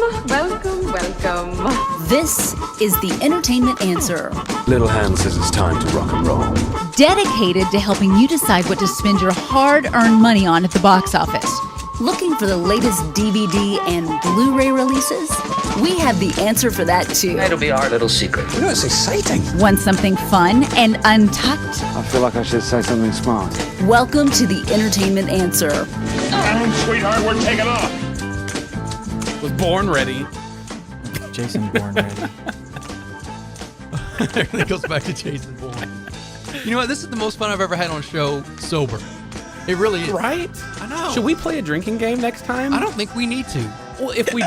Welcome. This is the Entertainment Answer. Little Hand says it's time to rock and roll. Dedicated to helping you decide what to spend your hard-earned money on at the box office. Looking for the latest DVD and Blu-ray releases? We have the answer for that too. It'll be our little secret. You know, it's exciting. Want something fun and untucked? I feel like I should say something smart. Welcome to the Entertainment Answer. Down, sweetheart, we're taking off. Was born ready. Jason Bourne ready. Everything goes back to Jason Bourne. You know what? This is the most fun I've ever had on a show sober. It really is. Right? I know. Should we play a drinking game next time? I don't think we need to. Well, if we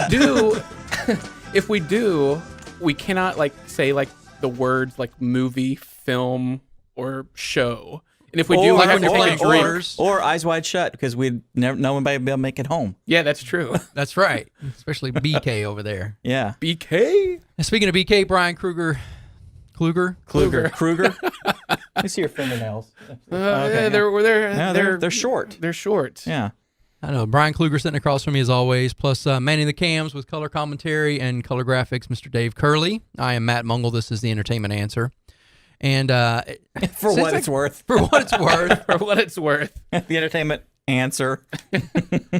do, we cannot say the words like movie, film, or show. And if we do, we have to take a drink. Or Eyes Wide Shut, because we'd never know anybody will be able to make it home. Yeah, that's true. That's right. Especially BK over there. Yeah. BK? And speaking of BK, Bryan Kluger. Let me see your fingernails. Yeah, they're short. They're short. Yeah. I know. Bryan Kluger sitting across from me as always, plus manning the cams with color commentary and color graphics, Mr. Dave Curlee. I am Matt Mungle. This is the Entertainment Answer. And for what it's worth. For what it's worth. For what it's worth. The Entertainment Answer.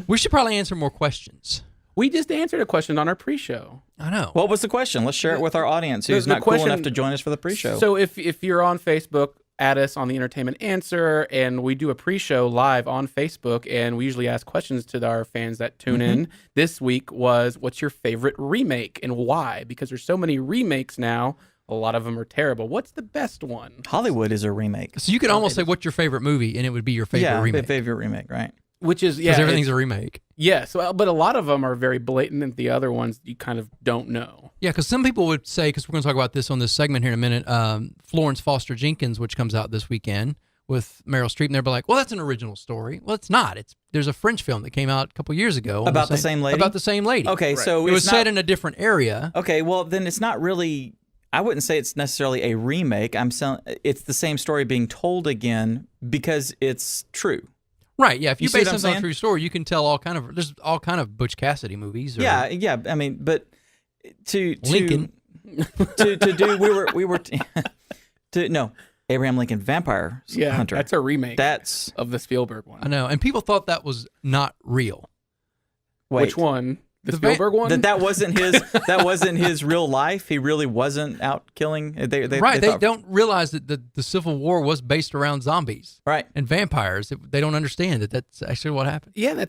We should probably answer more questions. We just answered a question on our pre-show. I know. What was the question? Let's share it with our audience who's not cool enough to join us for the pre-show. So if you're on Facebook, add us on the Entertainment Answer, and we do a pre-show live on Facebook, and we usually ask questions to our fans that tune in. This week was, what's your favorite remake and why? Because there's so many remakes now. A lot of them are terrible. What's the best one? Hollywood is a remake. So you could almost say, what's your favorite movie, and it would be your favorite remake. Yeah, favorite remake, right. Which is, because everything's a remake. Yes, but a lot of them are very blatant, and the other ones you kind of don't know. Yeah, because some people would say, because we're going to talk about this on this segment here in a minute, Florence Foster Jenkins, which comes out this weekend with Meryl Streep, and they'll be like, well, that's an original story. Well, it's not. There's a French film that came out a couple years ago. About the same lady? About the same lady. Okay, right. So it was set in a different area. Okay, well, then it's not really... I wouldn't say it's necessarily a remake. It's the same story being told again because it's true. Right, yeah. If you base something on a saying? true story, you can tell there's all kind of Butch Cassidy movies. Or Yeah. I mean, but to Lincoln. to do Abraham Lincoln Vampire Hunter. That's a remake. That's of the Spielberg one. I know, and people thought that was not real. Wait, which one? The Spielberg one? That wasn't his. That wasn't his real life. He really wasn't out killing. They don't realize that the Civil War was based around zombies, right, and vampires. They don't understand that that's actually what happened. Yeah,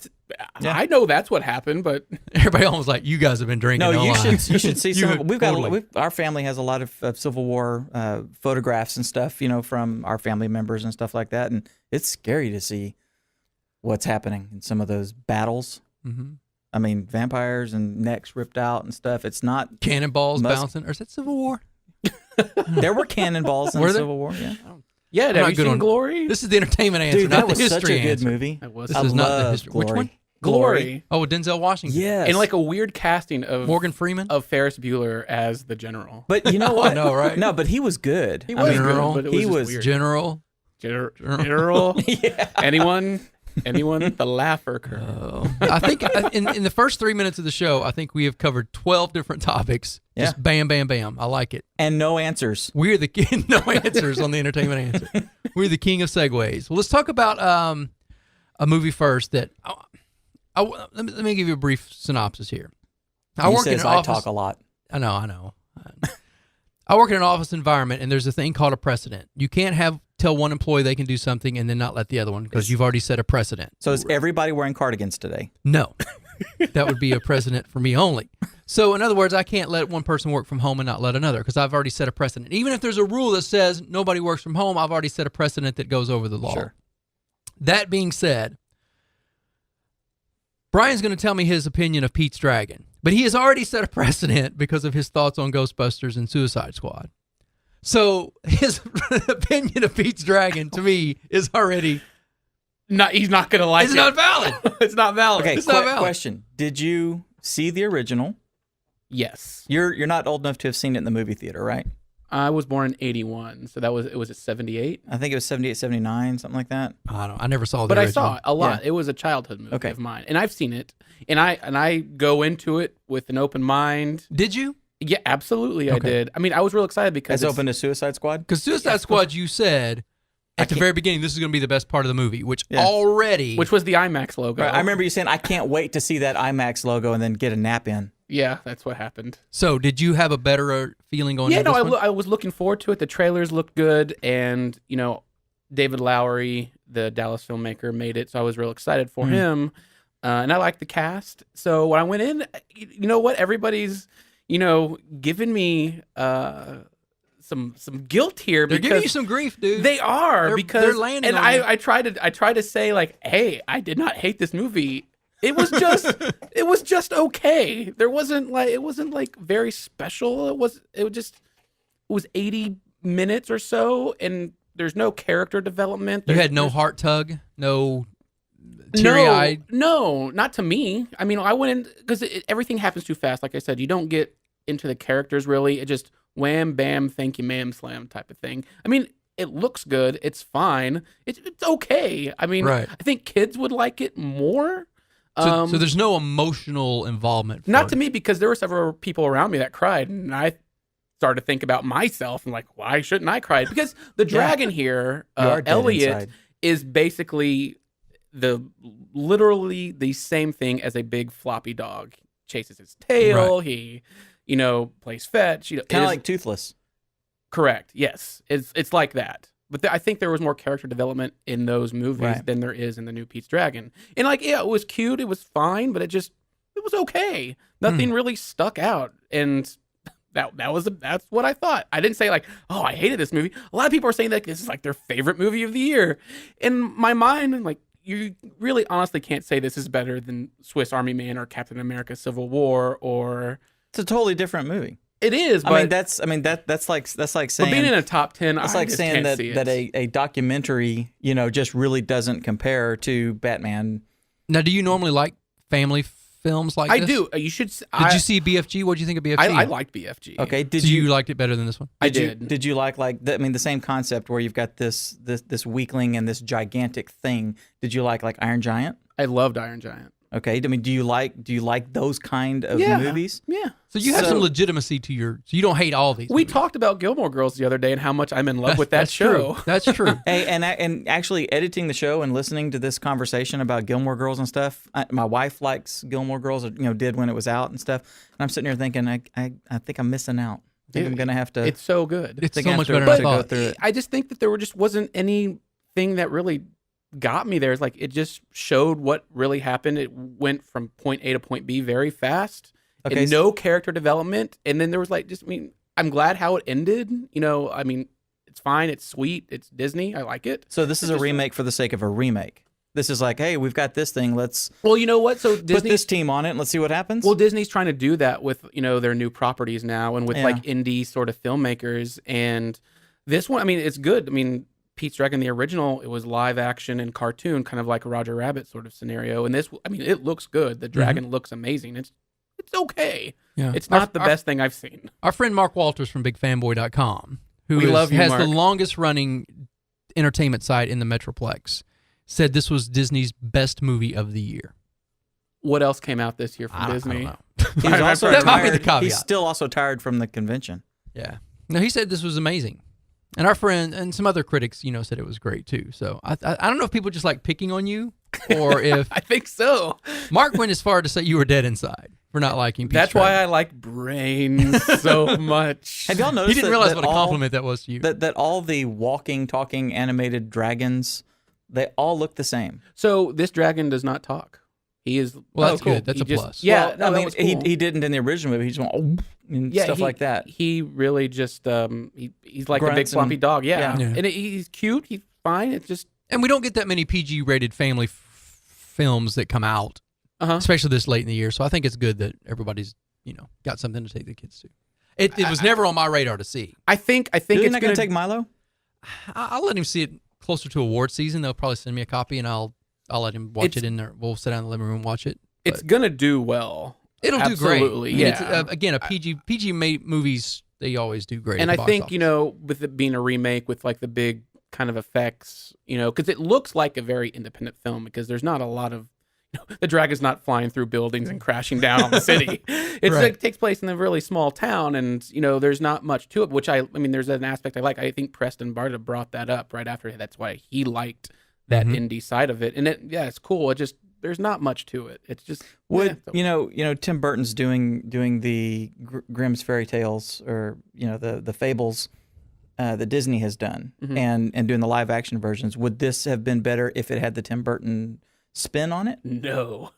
I know that's what happened, but everybody almost like, you guys have been drinking. No, you should see some. Totally. Our family has a lot of Civil War photographs and stuff, from our family members and stuff like that, and it's scary to see what's happening in some of those battles. Mm-hmm. I mean, vampires and necks ripped out and stuff. It's not cannonballs bouncing. Or is that Civil War? There were cannonballs in the Civil War. Yeah. Yeah. Have you seen Glory? This is the Entertainment Answer. Dude, not that was the history such a good answer. movie. This is not the history. Glory. Which one? Glory. Oh, with Denzel Washington. Yes. And like a weird casting of Morgan Freeman of Ferris Bueller as the general. But you know what? No, right? No, but he was good. He was General. good, but it was weird. General. Yeah. Anyone? The laugher curve. I think in the first 3 minutes of the show, I think we have covered 12 different topics. Yeah. Just bam, bam, bam. I like it. And no answers. We're the king. No answers on the Entertainment Answer. We're the king of segues. Well, let's talk about a movie first that let me give you a brief synopsis here. I talk a lot. I know. I work in an office environment, and there's a thing called a precedent. You can't tell one employee they can do something and then not let the other one, because you've already set a precedent. So is everybody wearing cardigans today? No. That would be a precedent for me only. So in other words, I can't let one person work from home and not let another, because I've already set a precedent. Even if there's a rule that says nobody works from home, I've already set a precedent that goes over the law. Sure. That being said, Brian's going to tell me his opinion of Pete's Dragon, but he has already set a precedent because of his thoughts on Ghostbusters and Suicide Squad. So his opinion of Pete's Dragon, to me, is already... He's not going to like it. It's not valid. It's not valid. Okay, it's not valid. Question. Did you see the original? Yes. You're not old enough to have seen it in the movie theater, right? I was born in 81, so it was a 78. I think it was 78, 79, something like that. I never saw the But I original. saw it a lot. It was a childhood movie Okay. of mine, and I've seen it, and I go into it with an open mind. Did you? Yeah, absolutely, I Okay. did. I mean, I was real excited because As open as Suicide Squad? Because Suicide Squad, you said at the very beginning, this is going to be the best part of the movie, which already... which was the IMAX logo. Right, I remember you saying, I can't wait to see that IMAX logo and then get a nap in. Yeah, that's what happened. So, did you have a better feeling going Yeah, into no, this one? I was looking forward to it. The trailers looked good, and David Lowery, the Dallas filmmaker, made it, so I was real excited for him. And I liked the cast. So when I went in, you know what? Everybody's giving me some guilt here. They're because giving you some grief, dude. They are because they're landing and on you. I tried to say like, hey, I did not hate this movie. It was just okay. It wasn't like very special. It was 80 minutes or so, and there's no character development. You had no heart tug, no teary-eyed. No, not to me. I mean, I went in because everything happens too fast. Like I said, you don't get into the characters really. It just wham, bam, thank you, ma'am, slam type of thing. I mean, it looks good. It's fine. It's okay. I mean, Right. I think kids would like it more. So there's no emotional involvement. Not to me, because there were several people around me that cried, and I started to think about myself and like, why shouldn't I cry? Because the dragon here, You are dead Elliot, inside. is basically literally the same thing as a big floppy dog. Chases his tail. Right. He, plays fetch. Kind of like Toothless. Correct. Yes, it's like that. But I think there was more character development in those movies Right. than there is in the new Pete's Dragon. And it was cute. It was fine, but it was okay. Nothing really stuck out. And that's what I thought. I didn't say like, oh, I hated this movie. A lot of people are saying that this is like their favorite movie of the year. In my mind, I'm like, you really honestly can't say this is better than Swiss Army Man or Captain America: Civil War or. It's a totally different movie. It is, but that's like but saying being in a top 10, it's I like just saying can't that see it. that a documentary, just really doesn't compare to Batman. Now, do you normally like family films like I this? do. You should. Did you see BFG? What did you think of BFG? I liked BFG. Okay, So you liked it better than this one? I Did you, did. did you like the same concept where you've got this weakling and this gigantic thing? Did you like Iron Giant? I loved Iron Giant. Okay, I mean, do you like those kind of Yeah. movies? Yeah. So you have So- some legitimacy to your. So you don't hate all these. We movies. talked about Gilmore Girls the other day and how much I'm in love with that That's show. True. That's true. Hey, and actually editing the show and listening to this conversation about Gilmore Girls and stuff. My wife likes Gilmore Girls, or did when it was out and stuff. And I'm sitting here thinking, I think I'm missing out. I think I'm gonna have to. It's so good. It's think so I have much to- better than I to go thought. through it. I just think that there just wasn't anything that really got me there. It's like it just showed what really happened. It went from point A to point B very fast. Okay, And no character development. And then there was I'm glad how it ended. It's fine. It's sweet. It's Disney. I like it. So this is a remake for the sake of a remake. This is like, hey, we've got this thing. Let's Well, you know what? So put Disney. this team on it and let's see what happens. Well, Disney's trying to do that with, their new properties now and with Yeah. like indie sort of filmmakers. And this one, it's good. Pete's Dragon, the original, it was live action and cartoon, kind of like a Roger Rabbit sort of scenario. And this, it looks good. The dragon looks amazing. It's okay. Yeah. It's not the best thing I've seen. Our friend Mark Walters from BigFanboy.com, who We love you, has the Mark. longest running entertainment site in the Metroplex, said this was Disney's best movie of the year. What else came out this year from I don't Disney? know. He was also That might be the tired. caveat. He's still also tired from the convention. Yeah. No, he said this was amazing. And our friend and some other critics, said it was great too. So I don't know if people just like picking on you or if I think so. Mark went as far to say you were dead inside for not liking Pete's That's why I Dragon. like brains so much. Have y'all He noticed didn't realize that what a all- compliment that was to you. that all the walking, talking, animated dragons, they all look the same. So this dragon does not talk. He is. Well, that's cool. good. That's He a just- plus. Yeah, Well, no, I that mean, was cool. he didn't in the original movie. He just went and stuff he, like that. He really just he's like a big Grunts floppy and- dog. Yeah, Yeah. and he's cute. He's fine. It's just And we don't get that many PG rated family films that come out, especially this late in the year. So I think it's good that everybody's, got something to take the kids to. It was never on my radar to see. I think You're it's not gonna going to take Milo? I'll let him see it closer to award season. They'll probably send me a copy and I'll let him watch it in there. We'll sit down in the living room and watch it. It's gonna do well. It'll do great. Absolutely, And it's, yeah. again, a PG made movies, they always do great. And at I the box think, office. with it being a remake with like the big kind of effects, because it looks like a very independent film because there's not a lot of, the dragon's not flying through buildings and crashing down on the city. It's Right. like takes place in a really small town and, there's not much to it, which I mean, there's an aspect I like. I think Preston Barta brought that up right after. That's why he liked that indie side of it. And it's cool. It just, there's not much to it. It's just Tim Burton's doing the Grimm's fairy tales or the fables that Disney has done and doing the live action versions. Would this have been better if it had the Tim Burton spin on it? No.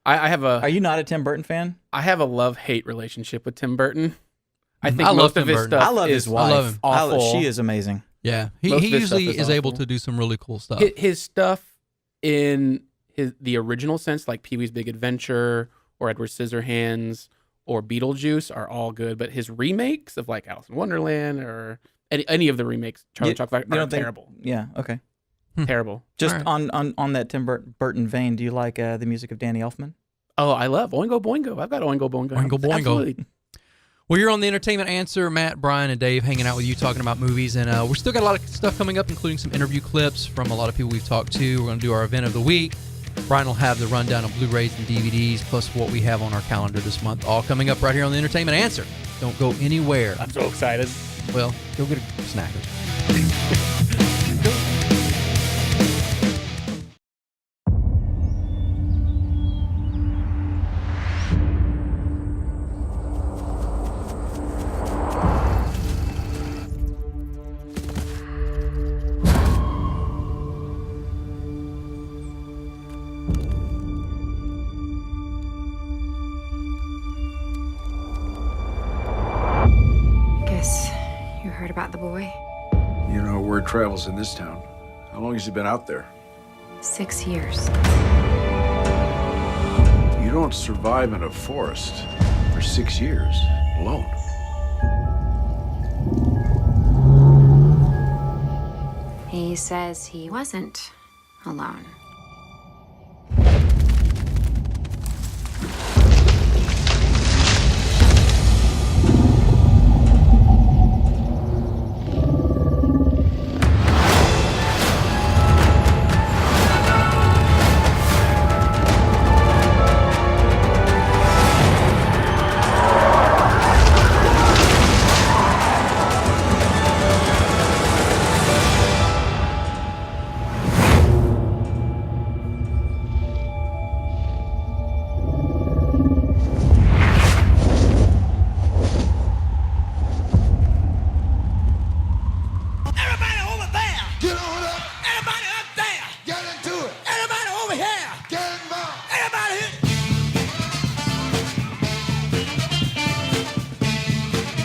I have Are you not a Tim Burton fan? I have a love-hate relationship with Tim Burton. I think I love most Tim of his Burton. stuff I love is his wife. I love him. awful. She is amazing. Yeah, he Most of his usually stuff is is able awful. to do some really cool stuff. His stuff in the original sense, like Pee-wee's Big Adventure or Edward Scissorhands or Beetlejuice, are all good. But his remakes of like Alice in Wonderland or any of the remakes, Charlie Chocolate, are terrible. Yeah. Okay. Terrible. Just All right. on that Tim Burton vein, do you like the music of Danny Elfman? Oh, I love Oingo Boingo. I've got Oingo Boingo. Oingo Boingo. Absolutely. Well, you're on the Entertainment Answer. Matt, Bryan, and Dave hanging out with you, talking about movies. And we're still got a lot of stuff coming up, including some interview clips from a lot of people we've talked to. We're going to do our event of the week. Bryan will have the rundown of Blu-rays and DVDs, plus what we have on our calendar this month, all coming up right here on the Entertainment Answer. Don't go anywhere. I'm so excited. Well, go get a snack. Guess you heard about the boy? Word travels in this town. How long has he been out there? 6 years. You don't survive in a forest for 6 years alone. He says he wasn't alone. Everybody over there! Get on up! Everybody up there! Get into it! Everybody over here! Get involved! Everybody here!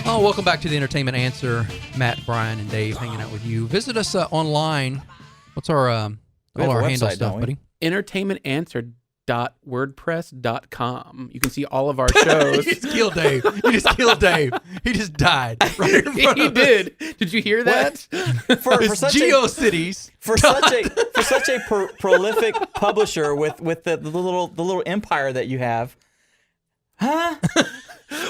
Oh, welcome back to the Entertainment Answer. Matt, Bryan, and Dave hanging out with you. Visit us online. What's our We all have a our handle website, stuff, don't we? buddy? entertainmentanswer.wordpress.com. You can see all of our shows. You just killed Dave. You just killed Dave. He just died right in front He of us. did. Did you hear that? For It's such GeoCities. for such a prolific publisher with the little empire that you have, huh?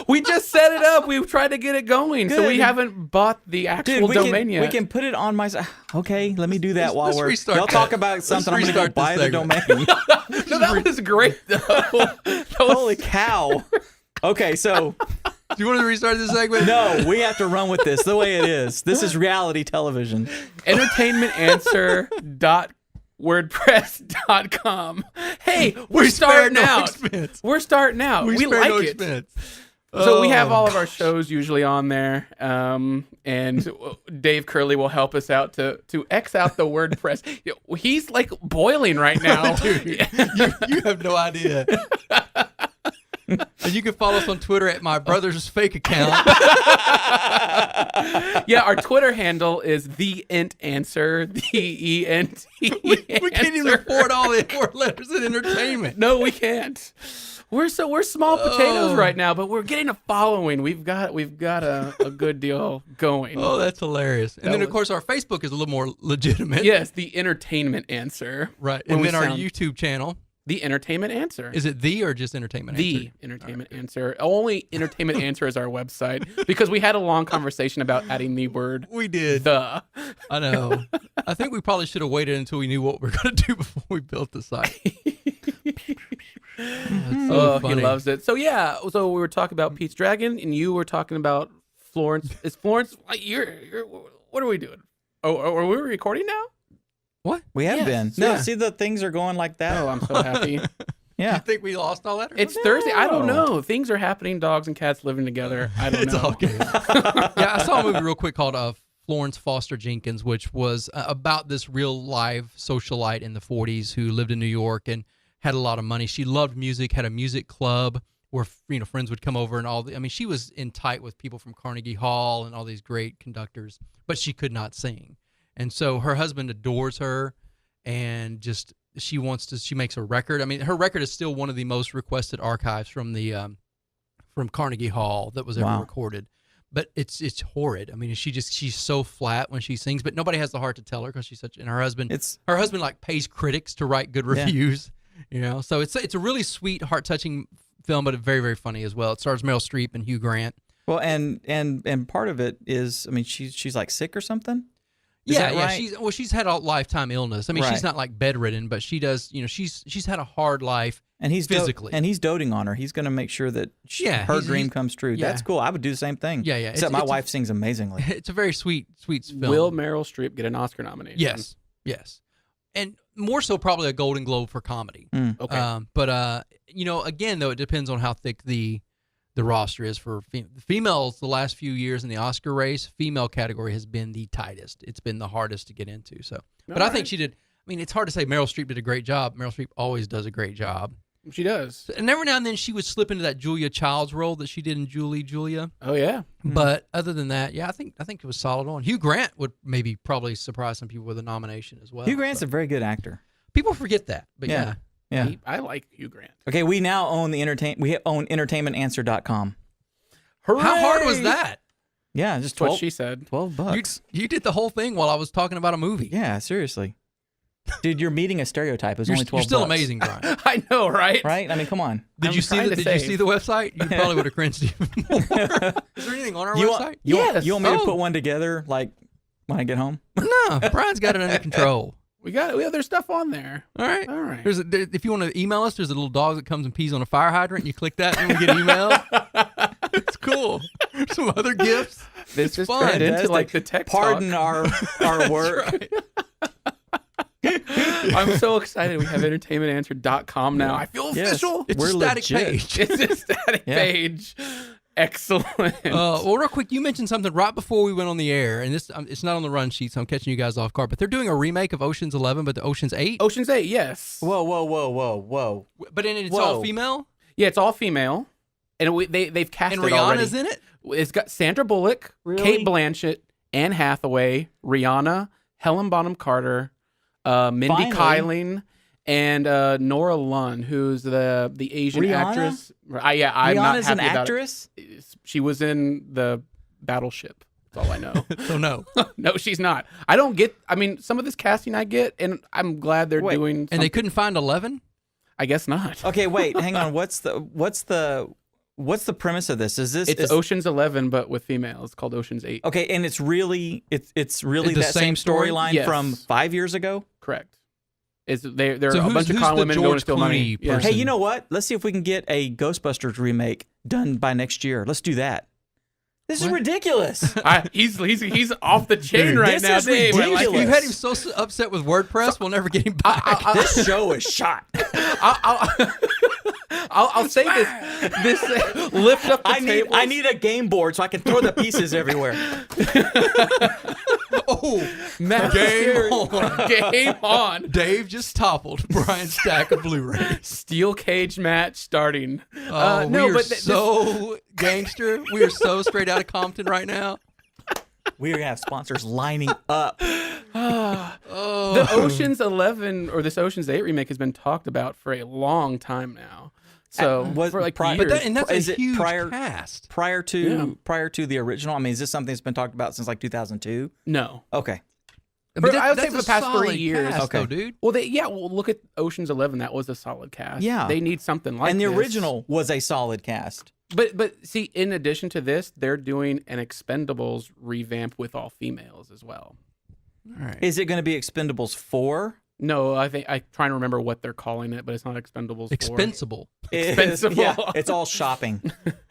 We just set it up. We've tried to get it going, so Good. we haven't bought the actual Dude, domain yet. we can put it on my site. Okay, let me do that while let's we're. restart Y'all that. talk about something. I'm Let's gonna go restart this buy the segment. domain. No, that was great though. That was- Holy cow! Okay, so Do you want to restart this segment? no, we have to run with this the way it is. This is reality television. entertainmentanswer.wordpress.com. Hey, we're We spare starting no out. expense. We're starting out. We spare like no it. expense. So we have Oh, all of our shows usually on there, and Dave Curlee will help us out to X out the WordPress. He's like boiling right now. Dude, you have no idea. And you can follow us on Twitter at my brother's fake account. Yeah, our Twitter handle is the Ent Answer, TheEnt. We can't even afford all the 4 letters in entertainment. No, we can't. We're small potatoes right now, but we're getting a following. We've got a good deal going. Oh, that's hilarious. And then, of course, our Facebook is a little more legitimate. Yes, the Entertainment Answer. Right. When And we then our sound- YouTube channel. The Entertainment Answer. Is it the or just Entertainment The Answer? Entertainment Answer. Only Entertainment Answer is our website because we had a long conversation about adding the word We did. the. I know. I think we probably should have waited until we knew what we were going to do before we built the site. That's so He funny. loves it. So yeah, so we were talking about Pete's Dragon, and you were talking about Florence. Is Florence? Like, you're what are we doing? Oh, are we recording now? What? We have Yes, been. No, yeah. see the things are going like that. Oh, I'm so happy. You Yeah. think we lost all that? Or It's something? Thursday. I don't know. Things are happening. Dogs and cats living together. I don't It's know. all good. Yeah, I saw a movie real quick called Florence Foster Jenkins, which was about this real live socialite in the 40s who lived in New York and had a lot of money. She loved music, had a music club where friends would come over and all. I mean, she was in tight with people from Carnegie Hall and all these great conductors, but she could not sing. And so her husband adores her, and just she makes a record. I mean, her record is still one of the most requested archives from the from Carnegie Hall that was ever Wow. recorded. But it's horrid. I mean, she's so flat when she sings, but nobody has the heart to tell her because she's such. And her husband like pays critics to write good reviews. You know, so it's a really sweet, heart touching film, but very very funny as well. It stars Meryl Streep and Hugh Grant. Well, and part of it is, I mean, she's like sick or something. Is Yeah, that yeah. right? She's had a lifetime illness. I mean, Right. she's not like bedridden, but she does. You know, she's had a hard life. And he's physically. and he's doting on her. He's going to make sure that her he's- dream comes true. yeah. That's cool. I would do the same thing. Yeah, yeah. Except my it's a- wife sings amazingly. It's a very sweet film. Will Meryl Streep get an Oscar nomination? Yes, and more so probably a Golden Globe for comedy. Okay. But you know, again though, it depends on how thick the roster is for females. The last few years in the Oscar race, female category has been the tightest. It's been the hardest to get into. So, but I think she did. I mean, it's hard to say Meryl Streep did a great job. Meryl Streep always does a great job. She does. And every now and then she would slip into that Julia Childs role that she did in Julia. Oh yeah. But other than that, yeah, I think it was solid on. Hugh Grant would probably surprise some people with a nomination as well. Hugh Grant's a very good actor. People forget that, but yeah. Yeah. I like Hugh Grant. Okay, we now own we own entertainmentanswer.com. Hooray! How hard was that? Yeah, just That's what 12, she said. $12. You did the whole thing while I was talking about a movie. Yeah, seriously. Dude, you're meeting a stereope. It was only $12. You're still amazing, Brian. I know, right? Right? I mean, come on. Did you see the website? You probably would have cringed even more. Is there anything on our website? You Yes. want me to Oh. put one together, like, when I get home? No, Brian's got it under control. We have their stuff on there. All right. All right. If you want to email us, there's a little dog that comes and pees on a fire hydrant, and you click that, and we get email. It's cool. Some other gifts. This is fun. turned into like the tech Pardon talk. our work. Right. I'm so excited. We have entertainmentanswer.com now. I feel Yes. official. It's We're a static legit. page. It's a static Yeah. page. Excellent. Well, real quick, you mentioned something right before we went on the air, and this it's not on the run sheet, so I'm catching you guys off guard. But they're doing a remake of Ocean's 11, but the Ocean's 8. Ocean's 8, yes. Whoa. But in it, it's all Whoa. female, Yeah, it's all female. And they've cast and it already. Rihanna's in it. It's got Sandra Bullock, Really? Kate Blanchett, Anne Hathaway, Rihanna, Helen Bonham Carter, Mindy Finally. Kaling, and Nora Lunn, who's the Asian Rihanna? actress. Yeah, I'm not Rihanna's happy an about actress? it. She was in the Battleship. That's all I know. So no. No, she's not. I don't get. I mean, some of this casting I get, and I'm glad they're Wait, doing. And they something. couldn't find 11. I guess not. Okay, wait, hang on. What's the premise of this? It's Ocean's 11, but with females. It's called Ocean's 8. Okay, and it's really The that same same story? storyline Yes. from 5 years ago. Correct. There So are a who's- bunch of who's con the women going George to steal money. Clooney Yeah. person? Hey, you know what? Let's see if we can get a Ghostbusters remake done by next year. Let's do that. This is What? ridiculous. He's off the chain Dude, right this now, is Dave. I like ridiculous. it. You had him so upset with WordPress, we'll never get him back. This show is shot. I'll say this lift up the tables. I need a game board so I can throw the pieces everywhere. Oh, Matt game on. Game on. Dave just toppled Brian's stack of Blu-ray. Steel cage match starting. Oh, no, we are but so gangster. We are so straight out of Compton right now. We're going to have sponsors lining up. The Ocean's 11 or this Ocean's 8 remake has been talked about for a long time now. So for like years. But that's Is a it huge prior- cast. Prior to the original, I mean, is this something that's been talked about since like 2002? No. Okay. I mean, I would say that's for the a past 3 solid years. cast, Okay. though, dude. Well, well, look at Ocean's 11. That was a solid cast. Yeah. They need something like and the this. original was a solid cast. But see, in addition to this, they're doing an Expendables revamp with all females as well. All right. Is it going to be Expendables 4? No, I think I'm trying to remember what they're calling it, but it's not Expendables 4. Expensible. Expensible. Yeah, it's all shopping.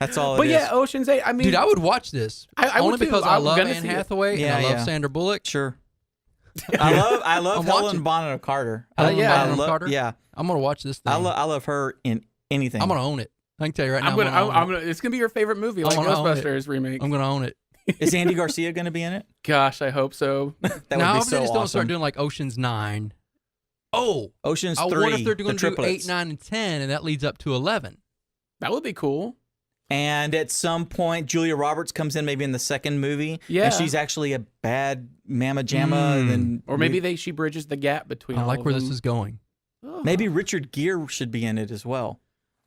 That's all it But is. yeah, Ocean's 8. I mean, Dude, I would watch this. I only would too. because I I'm love gonna Anne see it. Hathaway Yeah, and I love yeah. Sandra Bullock. Sure. I love I'm Helen watching. Bonham Carter. Helen yeah. Bonham Carter. Yeah, I'm gonna watch this thing. I love her in anything. I'm gonna own it. I can tell you right now. I'm gonna. It's gonna be your favorite movie, like gonna own it. Ghostbusters remake. I'm gonna own it. Is Andy Garcia going to be in it? Gosh, I hope so. That now, would if be they so just don't awesome. start doing like Ocean's 9. Oh, Ocean's I 3, wonder if they're the going to do triplets. 8, 9, and 10, and that leads up to 11. That would be cool. And at some point, Julia Roberts comes in maybe in the second movie. Yeah. And she's actually a bad mamma jamma. And Or maybe she bridges the gap between. I all like of where them. this is going. Oh. maybe Richard Gere should be in it as well.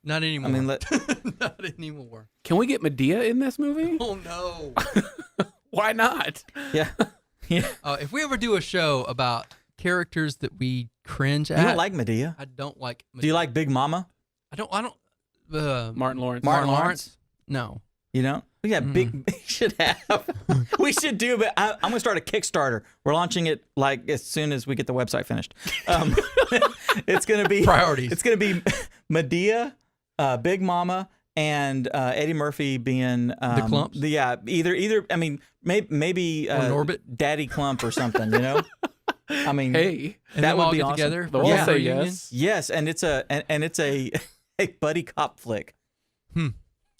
Not anymore. I mean, Not anymore. Can we get Medea in this movie? Oh no. Why not? yeah. Yeah. If we ever do a show about characters that we cringe at, You don't like Medea? I don't like. Do you like Big Mama? I don't. Martin Lawrence. Martin Lawrence? No. You know? Yeah, big should have. We should do, but I'm going to start a Kickstarter. We're launching it like as soon as we get the website finished. It's going to be Priorities. It's going to be Medea, Big Mama, and Eddie Murphy being The Clumps? Either. I mean, maybe Norbit? Daddy Clump or something. You know. I mean, Hey, And that them would all be get awesome. together. they'll for all a say reunion? yes. Yes, and it's a buddy cop flick.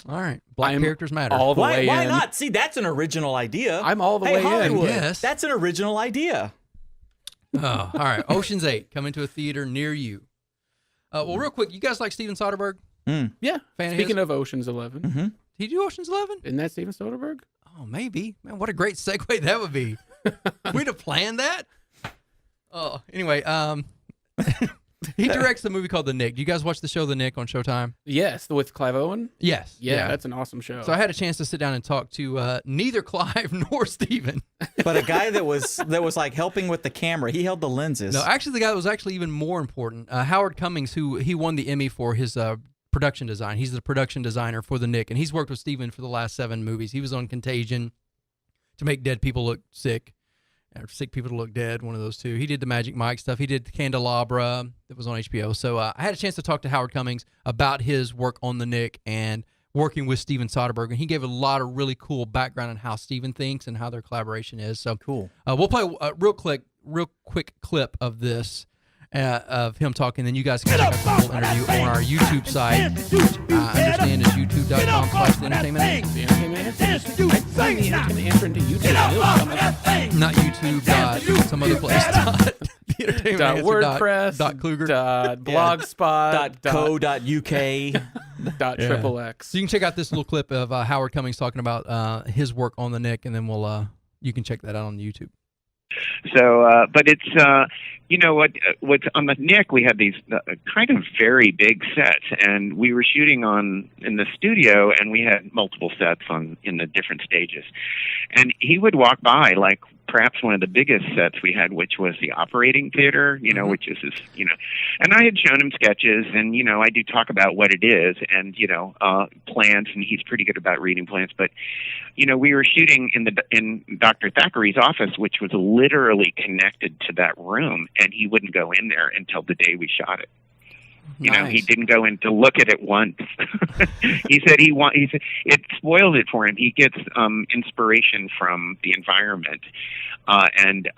All right. Black I'm characters matter. all the way Why in. not? See, that's an original idea. I'm all the Hey, way in. Hollywood, Yes. that's an original idea. Oh, all right. Ocean's 8 coming to a theater near you. Well, real quick, you guys like Steven Soderbergh? Yeah. Fan of Speaking his? of Ocean's 11, Did he do Ocean's 11? isn't that Steven Soderbergh? Oh, maybe. Man, what a great segue that would be. We'd have planned that. Oh, anyway, he directs the movie called The Nick. Do you guys watch the show The Nick on Showtime? Yes, with Clive Owen. Yes. Yeah, that's an awesome show. So I had a chance to sit down and talk to neither Clive nor Steven. But a guy that was like helping with the camera, he held the lenses. No, actually, the guy that was actually even more important, Howard Cummings, who he won the Emmy for his production design. He's the production designer for The Nick, and he's worked with Steven for the last 7 movies. He was on Contagion, To Make Dead People Look Sick, or Sick People to Look Dead, one of those two. He did the Magic Mike stuff. He did Candelabra that was on HBO. So I had a chance to talk to Howard Cummings about his work on The Nick and working with Steven Soderbergh, and he gave a lot of really cool background on how Steven thinks and how their collaboration is. So Cool. We'll play a real quick clip of this of him talking, then you guys can check out the full interview on our YouTube site, which I understand is youtube.com/entertainment. The Entertainment Answer. I find the Entertainment Answer into YouTube. It'll come up. Not YouTube. Some other place. The Entertainment Answer .wordpress. Kluger. .blogspot. .co.uk. .xxx. So you can check out this little clip of Howard Cummings talking about his work on The Nick, and then you can check that out on YouTube. So, but it's, what's on the Nick, we had these kind of very big sets, and we were shooting in the studio, and we had multiple sets in the different stages. And he would walk by, like, perhaps one of the biggest sets we had, which was the operating theater, which is this, and I had shown him sketches, and, I do talk about what it is and, plans, and he's pretty good about reading plans. But, we were shooting in Dr. Thackeray's office, which was literally connected to that room, and he wouldn't go in there until the day we shot it. He didn't go in to look at it once. He said it spoiled it for him. He gets inspiration from the environment, and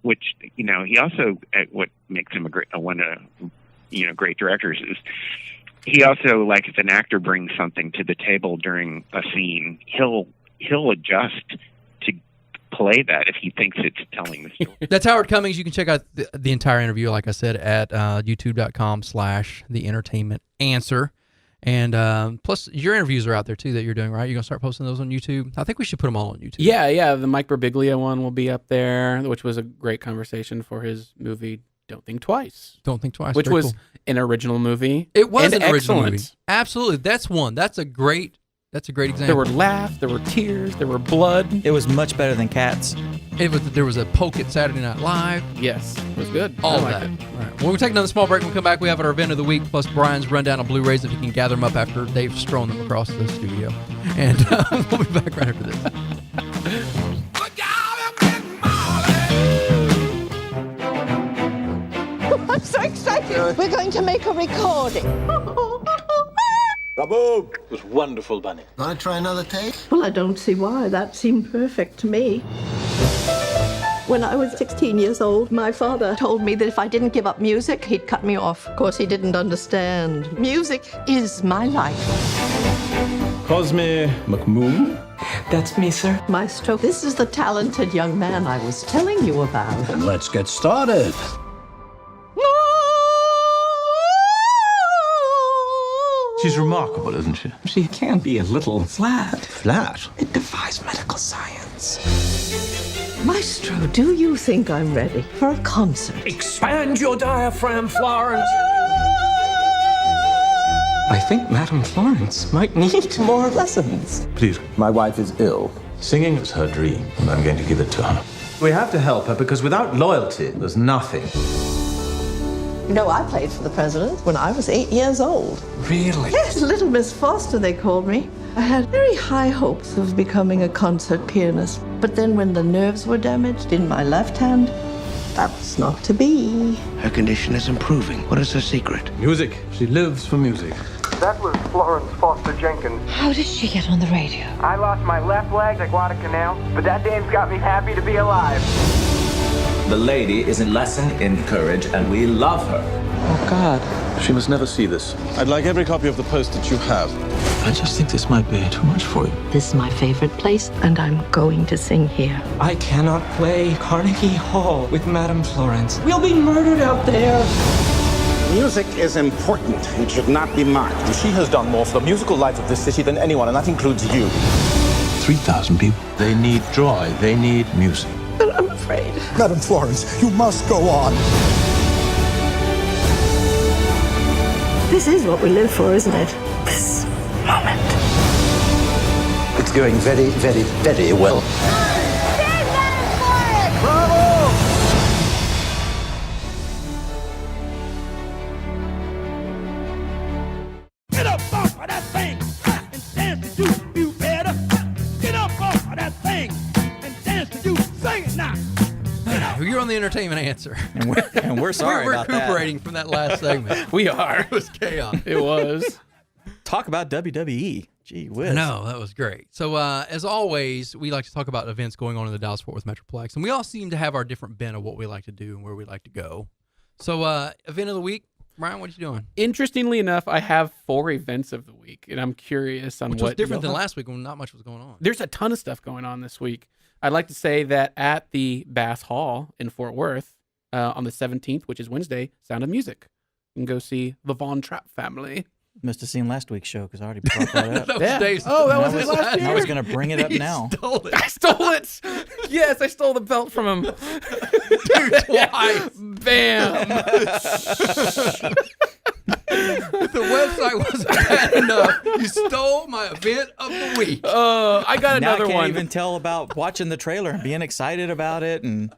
which he also what makes him one of great directors is he also, like, if an actor brings something to the table during a scene, he'll adjust to play that if he thinks it's telling the story. That's Howard Cummings. You can check out the entire interview, like I said, at youtube.com/theentertainmentanswer. And plus, your interviews are out there, too, that you're doing, right? You're going to start posting those on YouTube? I think we should put them all on YouTube. Yeah. The Mike Birbiglia one will be up there, which was a great conversation for his movie Don't Think Twice. Don't Think Twice. Which Very was cool. an original movie. It was and an original excellent. movie. Absolutely. That's one. That's a great That's a great example. There were laughs, there were tears, there were blood. It was much better than Cats. There was a poke at Saturday Night Live. Yes, it was good. All I of liked that. it. All right. When we take another small break, when we come back, we have our event of the week, plus Brian's rundown of Blu-rays if you can gather them up after Dave's strewn them across the studio. And we'll be back right after this. I'm so excited. We're going to make a recording. Bravo! It was wonderful, Bunny. Want to try another take? Well, I don't see why. That seemed perfect to me. When I was 16 years old, my father told me that if I didn't give up music, he'd cut me off. Of course, he didn't understand. Music is my life. Cosme McMoon? That's me, sir. Maestro, this is the talented young man I was telling you about. Then let's get started. She's remarkable, isn't she? She can be a little flat. Flat? It defies medical science. Maestro, do you think I'm ready for a concert? Expand your diaphragm, Florence. I think Madame Florence might need more lessons. Please, my wife is ill. Singing is her dream, and I'm going to give it to her. We have to help her because without loyalty, there's nothing. You know, I played for the president when I was 8 years old. Really? Yes, Little Miss Foster, they called me. I had very high hopes of becoming a concert pianist. But then when the nerves were damaged in my left hand, that was not to be. Her condition is improving. What is her secret? Music. She lives for music. That was Florence Foster Jenkins. How did she get on the radio? I lost my left leg at Guadalcanal, but that dame's got me happy to be alive. The lady is a lesson in courage, and we love her. Oh, God. She must never see this. I'd like every copy of the post that you have. I just think this might be too much for you. This is my favorite place, and I'm going to sing here. I cannot play Carnegie Hall with Madame Florence. We'll be murdered out there. Music is important. It should not be mocked. She has done more for the musical life of this city than anyone, and that includes you. 3,000 people. They need joy. They need music. But I'm afraid. Madam Florence, you must go on. This is what we live for, isn't it? This moment. It's going very, very, very well. Get up off of that thing and dance to you better. Get up off of that thing and dance to you. Sing it now. You're on the entertainment answer. And we're sorry we're about that. recuperating from that last segment. We are. It was chaos. It was. Talk about WWE. Gee whiz. I know, that was great. So, as always, we like to talk about events going on in the Dallas-Fort Worth Metroplex, and we all seem to have our different bent of what we like to do and where we like to go. So, event of the week, Bryan, what are you doing? Interestingly enough, I have 4 events of the week, and I'm curious on Which what was different than last week when not much was going on. There's a ton of stuff going on this week. I'd like to say that at the Bass Hall in Fort Worth on the 17th, which is Wednesday, Sound of Music. You can go see the Von Trapp family. Must have seen last week's show because I already brought that up. That was Dave's. Oh, that was his last year. I was going to bring it up now. Stole it. I stole it. Yes, I stole the belt from him. Dude, twice. Bam. The website wasn't bad enough. You stole my event of the week. I got Now another I can't one. even tell about watching the trailer and being excited about it and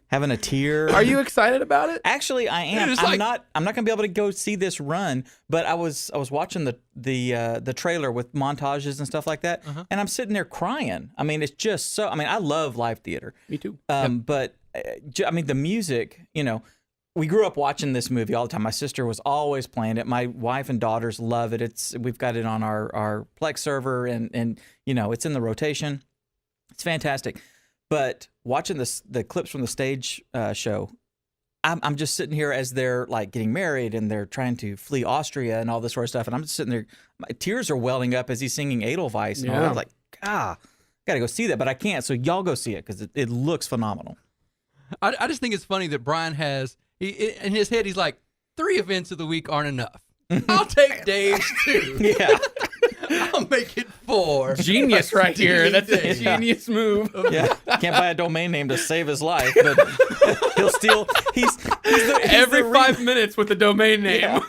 having a tear. Are you excited about it? Actually, I am. Dude, I'm not going to be able to go see this run, but I was watching the trailer with montages and stuff like that, and I'm sitting there crying. I mean, it's just so. I mean, I love live theater. Me too. But I mean, the music. You know, we grew up watching this movie all the time. My sister was always playing it. My wife and daughters love it. We've got it on our Plex server, and you know, it's in the rotation. It's fantastic. But watching the clips from the stage show, I'm just sitting here as they're like getting married and they're trying to flee Austria and all this sort of stuff. And I'm just sitting there, my tears are welling up as he's singing Edelweiss. And all that. I'm like, got to go see that, but I can't. So y'all go see it because it looks phenomenal. I just think it's funny that Bryan has, in his head, he's like, 3 events of the week aren't enough. I'll take Dave's 2. Yeah. I'll make it 4. Genius right here. That's a genius move. Yeah, can't buy a domain name to save his life, but he'll steal. He's every 5 minutes with the domain name. Yeah.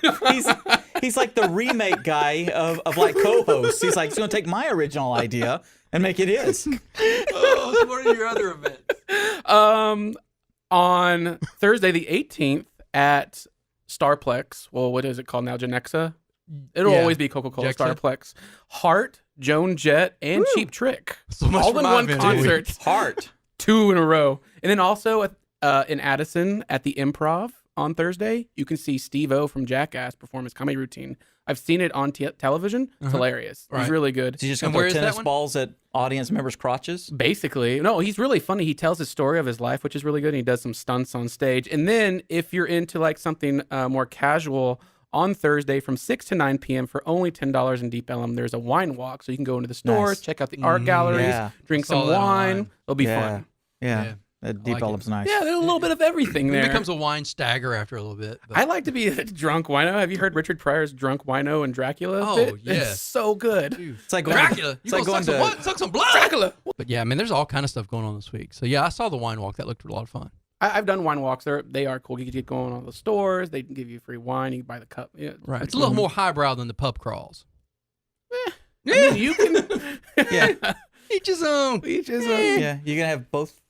He's like the remake guy of like co-hosts. He's like, he's going to take my original idea and make it his. So what are your other events? On Thursday the 18th at Starplex. Well, what is it called now? Genexa? It'll always be Coca-Cola Starplex. Heart, Joan Jett, and Cheap Trick. So much all for in my one event. concert. Heart. 2 in a row. And then also in Addison at the Improv on Thursday, you can see Steve-O from Jackass perform his comedy routine. I've seen it on television. It's hilarious. It's really good. Is he just going to throw tennis balls at audience members' crotches? Basically. No, he's really funny. He tells his story of his life, which is really good. And he does some stunts on stage. And then if you're into like something more casual, on Thursday from 6 to 9 p.m. for only $10 in Deep Ellum, there's a wine walk. So you can go into the stores, check out the art galleries, drink some wine. It'll be fun. Yeah. Deep Ellum's nice. Yeah, there's a little bit of everything there. It becomes a wine stagger after a little bit. But. I like to be a drunk wino. Have you heard Richard Pryor's Drunk Wino and Dracula? Oh, yeah. It's so good. Dude. It's like Dracula. You like going to suck some blood. Dracula. But yeah, I mean, there's all kind of stuff going on this week. So yeah, I saw the wine walk. That looked a lot of fun. I've done wine walks. They are cool. You can get going on the stores. They can give you free wine. You can buy the cup. Yeah, right. It's a little more highbrow than the pub crawls. I mean, you can. Yeah. Each his own. Each his own. Yeah. You're going to have both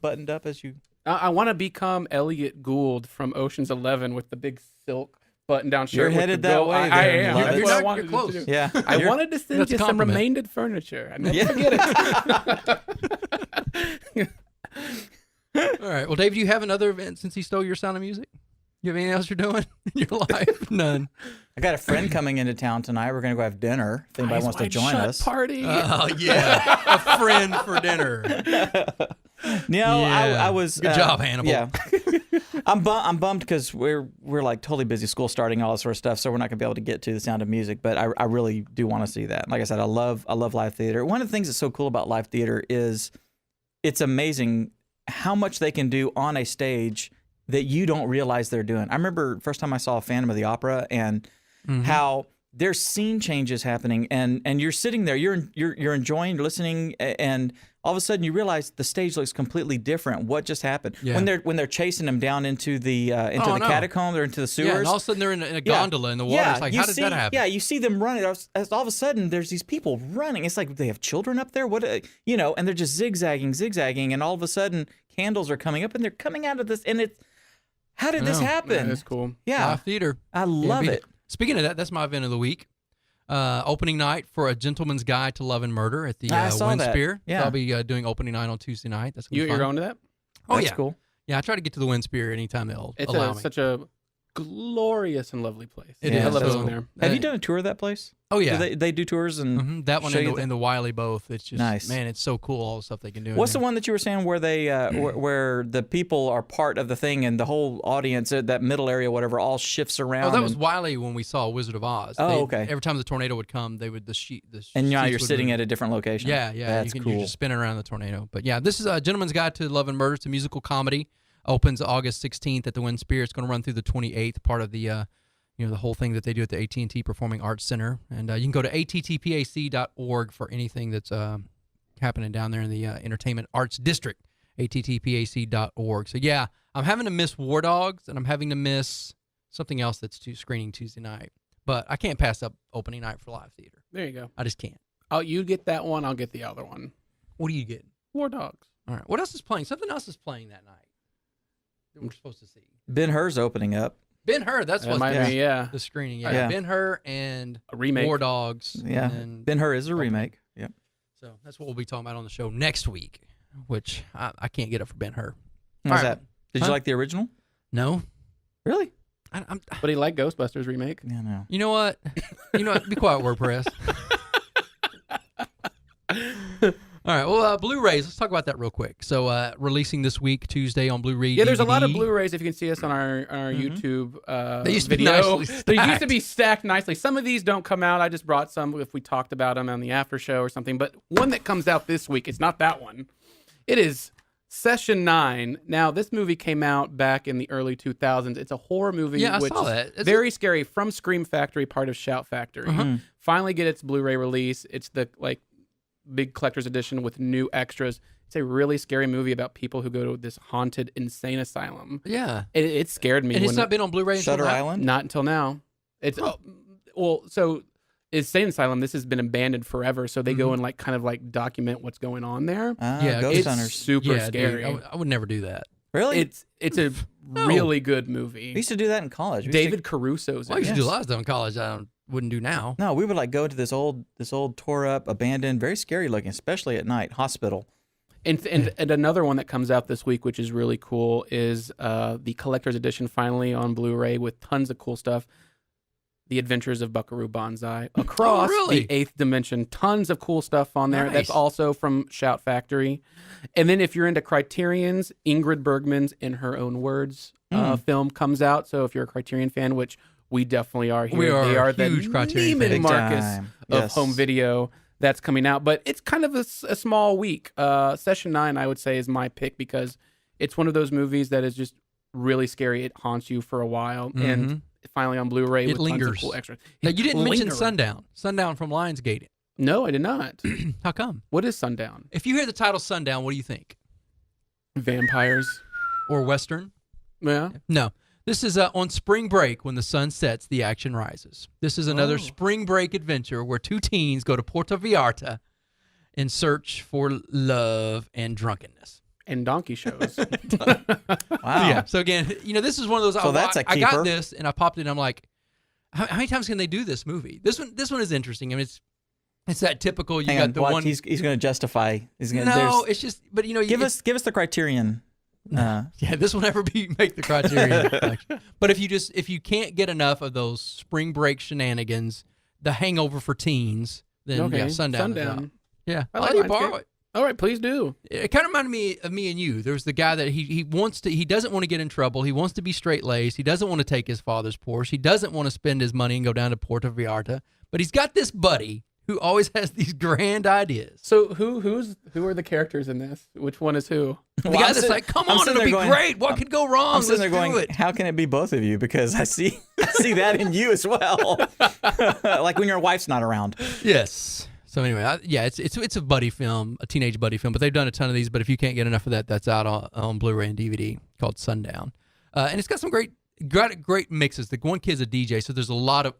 buttoned up as you. I want to become Elliot Gould from Ocean's 11 with the big silk button-down shirt. You're headed that way. I am. Love That's it. what I wanted to do. Yeah. I wanted to send you some remainded furniture. I never forget it. All right. Well, Dave, do you have another event since he stole your Sound of Music? You have anything else you're doing in your life? None. I got a friend coming into town tonight. We're going to go have dinner. If anybody wants to join us. Party. Oh, yeah. A friend for dinner. No, I was. Good job, Hannibal. Yeah. I'm bummed because we're like totally busy. School starting, all that sort of stuff. So we're not going to be able to get to the Sound of Music. But I really do want to see that. Like I said, I love live theater. One of the things that's so cool about live theater is it's amazing how much they can do on a stage that you don't realize they're doing. I remember first time I saw Phantom of the Opera and how there's scene changes happening, and you're sitting there, you're enjoying listening, and all of a sudden you realize the stage looks completely different. What just happened? Yeah. When they're chasing them down into the catacombs or into the sewers, Yeah, and all of a sudden they're in a gondola in the water. It's like, how did that happen? Yeah, you see them running. All of a sudden there's these people running. It's like they have children up there. What and they're just zigzagging, and all of a sudden candles are coming up, and they're coming out of this, and it's. How did this happen? That's cool. Yeah. Live theater. I love it. Speaking of that, that's my event of the week. Opening night for A Gentleman's Guide to Love and Murder at the Wind Spear. Yeah. So I'll be doing opening night on Tuesday night. That's You're going to that? Oh, That's yeah. cool. Yeah, I try to get to the Wind Spear anytime they'll It's allow me. such a glorious and lovely place. It is. I love So- going there. Have you done a tour of that place? Oh, yeah. Do they do tours and that one show you and the Wiley both. It's just, Nice. man, it's so cool, all the stuff they can do. in What's there. the one that you were saying where they where the people are part of the thing and the whole audience, that middle area, whatever, all shifts around? Oh, that was Wiley when we saw Wizard of Oz. Oh, okay. Every time the tornado would come, they would and now seats you're would sitting move. at a different location. Yeah. That's You're cool. just spinning around the tornado. But yeah, this is A Gentleman's Guide to Love and Murder. It's a musical comedy. Opens August 16th at the Wind Spear. It's going to run through the 28th, part of the the whole thing that they do at the AT&T Performing Arts Center. And you can go to attpac.org for anything that's happening down there in the Entertainment Arts District, attpac.org. So yeah, I'm having to miss War Dogs, and I'm having to miss something else that's screening Tuesday night. But I can't pass up opening night for live theater. There you go. I just can't. Oh, you get that one. I'll get the other one. What are you getting? War Dogs. All right. What else is playing? Something else is playing that night that we're supposed to see. Ben-Hur's opening up. Ben-Hur, that's what the screening. Yeah. Yeah. Ben-Hur and a remake. War Dogs. Yeah. And Ben-Hur is a remake. Yep. So that's what we'll be talking about on the show next week, which I can't get up for Ben-Hur. How's that? Did you like the original? No. Really? But he liked Ghostbusters remake. Yeah, no. You know what? Be quiet, WordPress. All right. Well, Blu-rays. Let's talk about that real quick. So, releasing this week, Tuesday on Blu-ray. Yeah, there's a lot of DVD. Blu-rays if you can see us on our YouTube They used to be video. nicely They used to stacked. be stacked nicely. Some of these don't come out. I just brought some if we talked about them on the after show or something. But one that comes out this week, it's not that one. It is Session 9. Now, this movie came out back in the early 2000s. It's a horror movie. Yeah, I which saw that. is very scary, from Scream Factory, part of Shout Factory. Finally get its Blu-ray release. It's the big collector's edition with new extras. It's a really scary movie about people who go to this haunted insane asylum. Yeah. It scared me. And it's when not been on Blu-ray until Shutter now? Island? Not until now. It's so Insane Asylum, this has been abandoned forever, so they go and like kind of like document what's going on there. Yeah, Ghost it's Hunters. super Yeah, scary. dude, I would never do that. Really? It's a really good movie. We used to do that in college. David Caruso's Well, I in used it. to do a lot of stuff in college I wouldn't do now. No, we would like go to this old tore up, abandoned, very scary looking, especially at night, hospital. And another one that comes out this week, which is really cool, is the collector's edition finally on Blu-ray with tons of cool stuff. The Adventures of Buckaroo Banzai across the 8th dimension. Tons of cool stuff on there. Nice. That's also from Shout Factory. And then if you're into Criterion's, Ingrid Bergman's In Her Own Words film comes out. So if you're a Criterion fan, which we definitely are here, We are they are huge the Criterion Neiman fans. Marcus Big time. of Yes. home video. That's coming out. But it's kind of a small week. Session 9, I would say, is my pick because it's one of those movies that is just really scary. It haunts you for a while. And finally on Blu-ray with lingers. tons of cool extras. Now, you didn't mention Linger. Sundown. Sundown from Lionsgate. No, I did not. How come? What is Sundown? If you hear the title Sundown, what do you think? Vampires. Or Western? Yeah. No. This is on spring break when the sun sets, the action rises. This is another spring break adventure where two teens go to Puerto Vallarta in search for love and drunkenness. And donkey shows. Wow. Yeah. So again, this is one of those. So that's a I got keeper. this and I popped it and I'm like, how many times can they do this movie? This one is interesting. I mean, it's that typical. You Hang got on, the what? one. He's going to justify. He's going No, it's just. But give us the Criterion. Yeah, this will never make the Criterion collection. But if you can't get enough of those spring break shenanigans, the hangover for teens, then yeah, Sundown. Is out. Yeah, I I'll like let you Lionsgate. borrow it. All right, please do. It kind of reminded me of me and you. There's the guy that he doesn't want to get in trouble. He wants to be straight laced. He doesn't want to take his father's Porsche. He doesn't want to spend his money and go down to Puerto Vallarta. But he's got this buddy who always has these grand ideas. So who are the characters in this? Which one is who? The guy that's like, come on, it'll be great. What could go wrong? I'm sitting there Let's do going, it. how can it be both of you? Because I see that in you as well. Like when your wife's not around. Yes. So anyway, it's a buddy film, a teenage buddy film, but they've done a ton of these. But if you can't get enough of that, that's out on Blu-ray and DVD called Sundown, and it's got some great mixes. The one kid's a DJ, so there's a lot of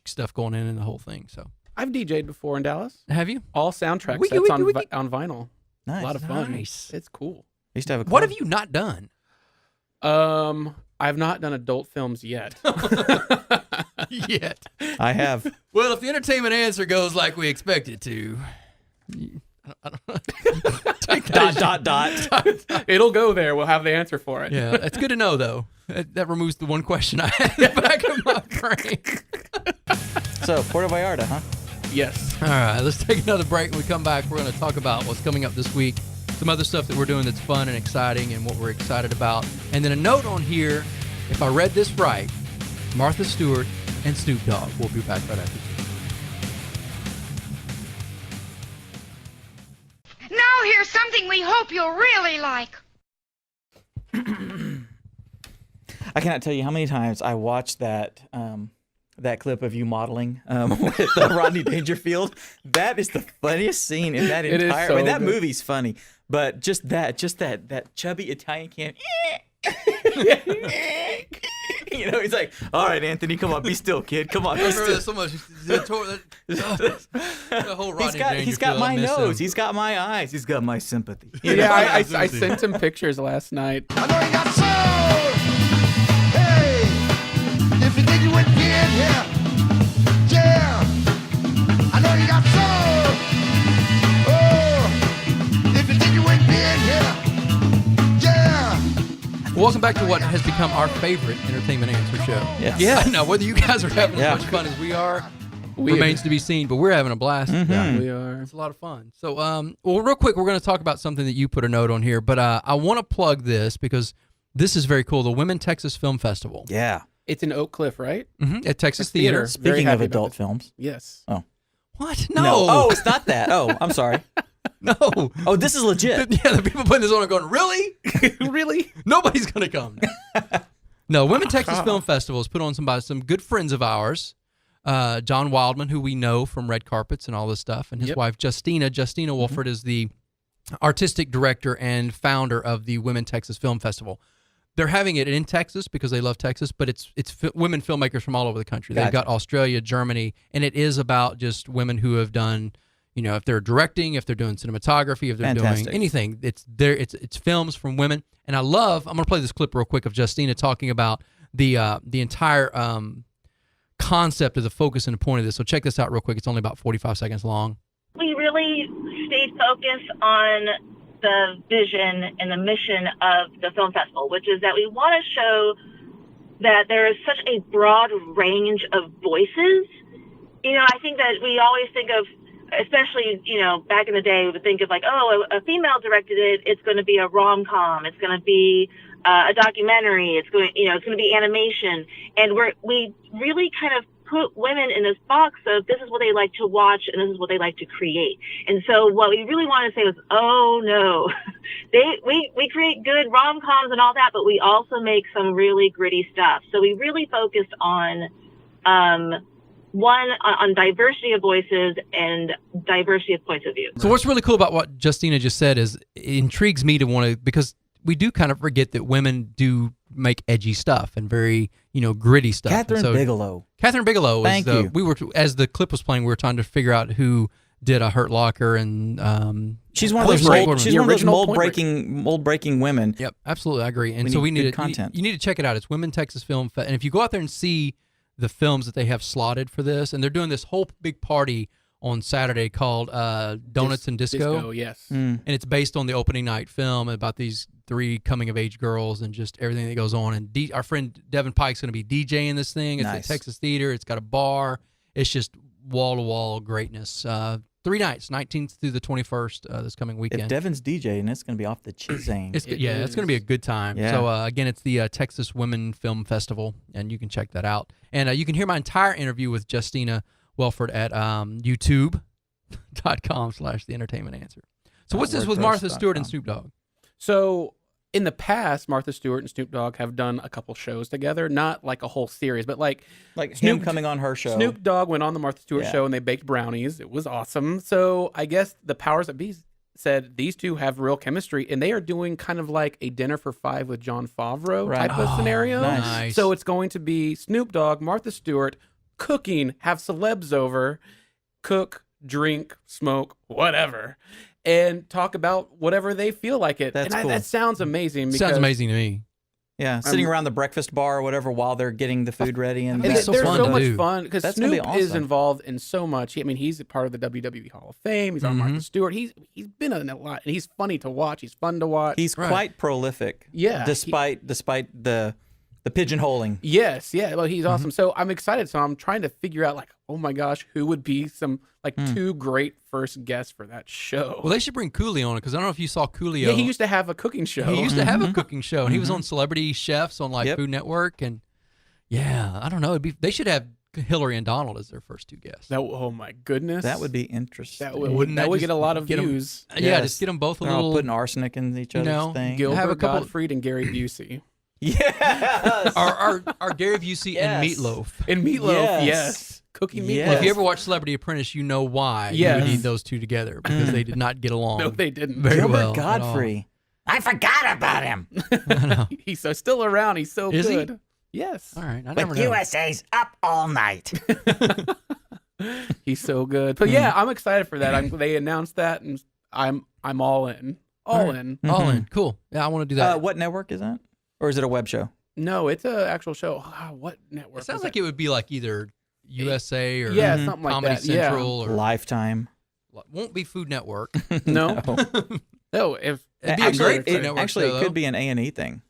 stuff going in the whole thing. So I've DJ'd before in Dallas. Have you? All soundtrack Wiki, sets wiki. on vinyl. Nice. A lot of fun. Nice. It's cool. I used to have a What have you not done? I've not done adult films yet. Yet. I have. Well, if the entertainment answer goes like we expect it to, dot. It'll go there. We'll have the answer for it. Yeah, it's good to know though. That removes the one question I had in the back of my brain. So Puerto Vallarta, huh? Yes. All right, let's take another break. When we come back, we're going to talk about what's coming up this week, some other stuff that we're doing that's fun and exciting and what we're excited about. And then a note on here, if I read this right, Martha Stewart and Snoop Dogg. We'll be back right after this. Now here's something we hope you'll really like. I cannot tell you how many times I watched that that clip of you modeling with Rodney Dangerfield. That is the funniest scene in that It is entire. so I mean, that good. movie's funny, but just that chubby Italian can. He's like, all right, Anthony, come on, be still, kid. Come on, I be remember still. that so much. The whole Rodney He's got Dangerfield, my I miss nose. him. He's got my eyes. He's got my sympathy. Yeah, I sent him pictures last night. I know you got soul. Hey, if you think you wouldn't get here, yeah. I know you got soul. Oh, if you think you wouldn't get here, yeah. Welcome back to what has become our favorite entertainment answer show. Yes. Yeah. Now, whether you guys are having Yeah. as much fun as we are remains to be seen, but we're having a blast. Mhm. We are. It's a lot of fun. So, well, real quick, we're going to talk about something that you put a note on here, but I want to plug this because this is very cool. The Women Texas Film Festival. Yeah. It's in Oak Cliff, right? At Texas Theater. Theater. Very Speaking of happy about adult this. films. Yes. Oh. What? No. Oh, it's not that. Oh, I'm sorry. No. Oh, this is legit. Yeah, the people putting this on are going, really? Really? Nobody's going to come. No, Women Texas Film Festival is put on by some good friends of ours. John Wildman, who we know from Red Carpets and all this stuff, and his Yep. wife, Justina Wolford, is the artistic director and founder of the Women Texas Film Festival. they're having it in Texas because they love Texas, but it's women filmmakers from all over the country. They've got Australia, Germany, and it is about just women who have done, if they're directing, if they're doing cinematography, if they're doing anything. It's films from women. And I'm going to play this clip real quick of Justina talking about the entire concept of the focus and the point of this. So check this out real quick. It's only about 45 seconds long. We really stayed focused on the vision and the mission of the film festival, which is that we want to show that there is such a broad range of voices. I think that we always think of, especially, back in the day, we would think of like, oh, a female directed it, it's going to be a rom-com, it's going to be a documentary, it's going to be animation. And we really kind of put women in this box of this is what they like to watch and this is what they like to create. And so what we really want to say was, oh no, we create good rom-coms and all that, but we also make some really gritty stuff. So we really focused on on diversity of voices and diversity of points of view. So what's really cool about what Justina just said is it intrigues me to want to, because we do kind of forget that women do make edgy stuff and very, gritty stuff. Catherine Bigelow. Thank you. We were, as the clip was playing, we were trying to figure out who did a Hurt Locker, and she's one of those mold breaking women. Yep, absolutely, I agree. And we so need we need content. You need to check it out. It's Women Texas Film Fest, and if you go out there and see the films that they have slotted for this, and they're doing this whole big party on Saturday called Donuts and Disco. Yes. And it's based on the opening night film about these 3 coming-of-age girls and just everything that goes on. And our friend Devin Pike's going to be DJing this thing. It's at Texas Theater. It's got a bar. It's just wall-to-wall greatness. 3 nights, 19th through the 21st this coming weekend. If Devin's DJing, it's going to be off the Chizane. It's going to be a good time. Yeah. So, again, it's the Texas Women Film Festival, and you can check that out. And you can hear my entire interview with Justina Welford at youtube.com/The Entertainment Answer. So what's this with Martha Stewart and Snoop Dogg? So in the past, Martha Stewart and Snoop Dogg have done a couple shows together, not like a whole series, but like him coming on her show. Snoop Dogg went on the Martha Stewart show and they baked brownies. It was awesome. So I guess the powers that be said these two have real chemistry, and they are doing kind of like a Dinner for Five with Jon Favreau type of scenario. Nice. So it's going to be Snoop Dogg, Martha Stewart, cooking, have celebs over, cook, drink, smoke, whatever, and talk about whatever they feel like it. That's cool. That sounds amazing. Sounds amazing to me. Yeah, sitting around the breakfast bar or whatever while they're getting the food ready. And there's so much fun because That's Snoop gonna be awesome. is involved in so much. He's a part of the WWE Hall of Fame. He's on Martha Stewart. He's been in a lot, and he's funny to watch. He's fun to watch. He's quite prolific. Yeah, despite the pigeonholing. Yes, yeah. Well, he's awesome. So I'm excited. So I'm trying to figure out, like, oh my gosh, who would be some two great first guests for that show? Well, they should bring Curlee on it, because I don't know if you saw Curlee. Yeah, he used to have a cooking show. He used to have a cooking show, and he was on Celebrity Chefs on Food Network, and I don't know. They should have Hillary and Donald as their first 2 guests. Oh my goodness, that would be interesting. That would get a lot of views. Just get them both a They're little all putting arsenic in each other's thing. Gilbert Gottfried and Gary Busey. Yes. Our Gary Busey and Meatloaf. Yes. Cooking meatloaf. Well, if you ever watch Celebrity Apprentice, you know why you need those two together, because they did not get along. No, they didn't. Very Gilbert well Godfrey. I forgot about him. He's still around. He's so Is good. He? Yes. All right. But USA's up all night. He's so good. But yeah, I'm excited for that. They announced that, and I'm all in. All in. Cool. Yeah, I want to do that. What network is that? Or is it a web show? No, it's an actual show. What network? It sounds like it would be like either USA or something like Comedy that. Central or Lifetime. Won't be Food Network. No. No. It'd be a great Food Network. Actually, show, it could be an A&E thing.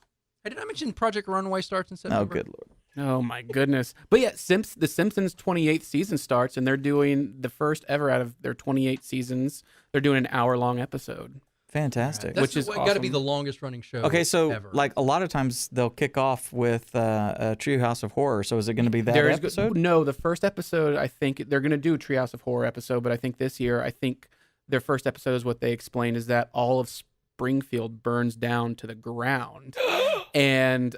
Hey, did I mention Project Runway starts in September? Oh, good Lord. Oh my goodness. But yeah, the Simpsons 28th season starts, and they're doing the first ever out of their 28 seasons. They're doing an hour-long episode. Fantastic. That's which is got to be the longest running show. Okay, so ever. like a lot of times they'll kick off with Treehouse of Horror. So is it going to be that episode? No, the first episode, I think they're going to do a Treehouse of Horror episode, but I think this year, their first episode is what they explain is that all of Springfield burns down to the ground. And